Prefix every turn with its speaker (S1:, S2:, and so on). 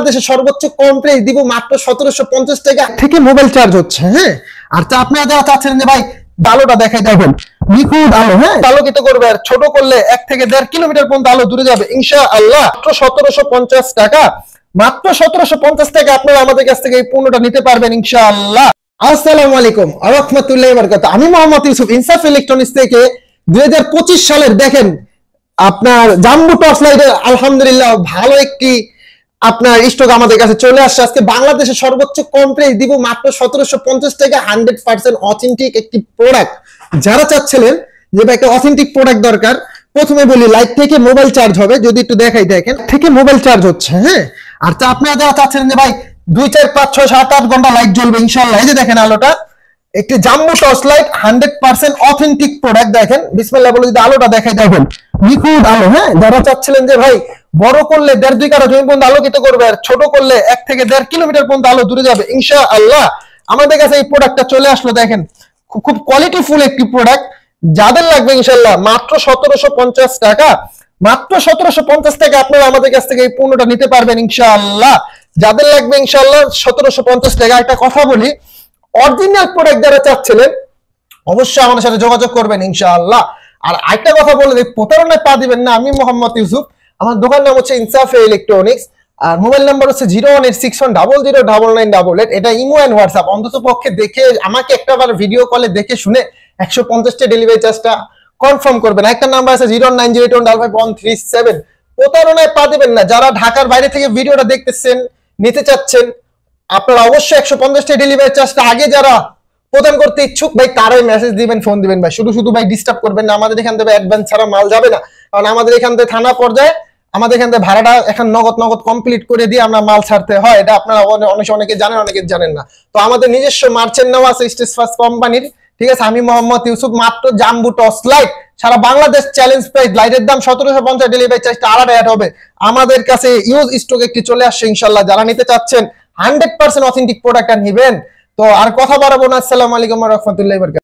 S1: বাংলাদেশে সর্বোচ্চ কম প্রাইস দিব মাত্র 1750 টাকা থেকে মোবাইল চার্জ হচ্ছে। হ্যাঁ, আর আপনারা যারা চাচ্ছেন যে ভাই আলোটা দেখাই দেখেন নিখুঁত আলো, হ্যাঁ আলোকিত করবে, আর ছোট করলে 1 থেকে 1.5 কিলোমিটার পর্যন্ত আলো দূরে যাবে ইনশাআল্লাহ। মাত্র 1750 টাকা, মাত্র 1750 টাকা আপনারা আমাদের কাছ থেকে এই পণ্যটা নিতে পারবেন ইনশাআল্লাহ। আসসালামু আলাইকুম ওয়া রাহমাতুল্লাহি ওয়া বারাকাতুহু। আমি মোহাম্মদ ইউসুফ, ইনসাফ ইলেকট্রনিক্স থেকে 2025 সালের দেখেন আপনার জাম্বো টর্চ লাইটের আলহামদুলিল্লাহ ভালো একটি আপনার স্টক আমাদের কাছে চলে আসছে। আজকে বাংলাদেশে সর্বোচ্চ কম প্রাইস দিব মাত্র 1750 টাকা, 100% অথেন্টিক একটি প্রোডাক্ট। যারা চাচ্ছিলেন যে ভাই একটা অথেন্টিক প্রোডাক্ট দরকার, প্রথমে বলি লাইট থেকে মোবাইল চার্জ হবে, যদি একটু দেখাই দেখেন থেকে মোবাইল চার্জ হচ্ছে। হ্যাঁ, আর আপনারা যারা চাচ্ছেন যে ভাই 2 4 5 6 7 8 ঘন্টা লাইট জ্বলবে ইনশাআল্লাহ, এই যে দেখেন আলোটা একটি jumbo torch light, 100% authentic product. দেখেন বিসমিল্লাহ বলে যদি আলোটা দেখাই দেখেন নিখুঁত আলো। হ্যাঁ, যারা চাচ্ছিলেন যে ভাই বড় করলে 1.5 2 কাঠা জমি পর্যন্ত আলোকিত করবে, আর ছোট করলে 1 থেকে 1.5 কিলোমিটার পর্যন্ত আলো দূরে যাবে ইনশাআল্লাহ। আমাদের কাছে এই প্রোডাক্টটা চলে আসলো, দেখেন খুব কোয়ালিটিফুল একটি প্রোডাক্ট। যাদের লাগবে ইনশাআল্লাহ মাত্র 1750 টাকা, মাত্র 1750 টাকা আপনারা আমাদের কাছ থেকে এই পণ্যটা নিতে পারবেন ইনশাআল্লাহ। যাদের লাগবে ইনশাআল্লাহ 1750 টাকা। একটা কথা বলি, অরিজিনাল প্রোডাক্ট যারা চাচ্ছিলেন অবশ্যই আমাদের সাথে যোগাযোগ করবেন ইনশাআল্লাহ। আর একটা কথা বলে দিই, প্রতারণায় পা দিবেন না। আমি মোহাম্মদ ইউসুফ, আমার দোকান নাম হচ্ছে ইনসাফ ইলেকট্রনিক্স, আর মোবাইল নাম্বার হচ্ছে 01861009988। এটা ইমো এন্ড হোয়াটসঅ্যাপ। অন্তত পক্ষে দেখে আমাকে একটাবার ভিডিও কলে দেখে শুনে 150 টা ডেলিভারি চার্জটা কনফার্ম করবেন। একটা নাম্বার আছে 09081551337। প্রতারণায় পা দিবেন না। যারা ঢাকার বাইরে থেকে ভিডিওটা দেখতেছেন, নিতে চাচ্ছেন, আপনারা অবশ্যই 150 টা ডেলিভারি চার্জটা আগে যারা প্রদান করতে ইচ্ছুক ভাই তারাই মেসেজ দিবেন, ফোন দিবেন ভাই। শুধু ভাই ডিস্টার্ব করবেন না। আমাদের এখান থেকে অ্যাডভান্স ছাড়া মাল যাবে না, কারণ আমাদের এখান থেকে থানা পর্যায়ে আমাদের এখান থেকে ভাড়াটা এখন নগদ কমপ্লিট করে দিয়ে আমরা মাল ছাড়তে হয়। এটা আপনারা অনেকে জানেন, অনেকে জানেন না। তো আমাদের নিজস্ব মার্চেন্ট নেওয়া আছে স্টেজ ফার্স্ট কোম্পানির, ঠিক আছে। আমি মোহাম্মদ ইউসুফ, মাত্র জাম্বো টর্চ লাইট সারা বাংলাদেশ চ্যালেঞ্জ প্রাইস, লাইটের দাম 1750, ডেলিভারি চার্জটা আলাদা অ্যাড হবে। আমাদের কাছে ইউজ স্টক একটি চলে আসছে ইনশাআল্লাহ। যারা নিতে চাচ্ছেন 100% অথেন্টিক প্রোডাক্টটা নেবেন। তো আর কথা বাড়াবো না। আসসালামু আলাইকুম ওয়া রাহমাতুল্লাহি ওয়া বারাকাতুহু।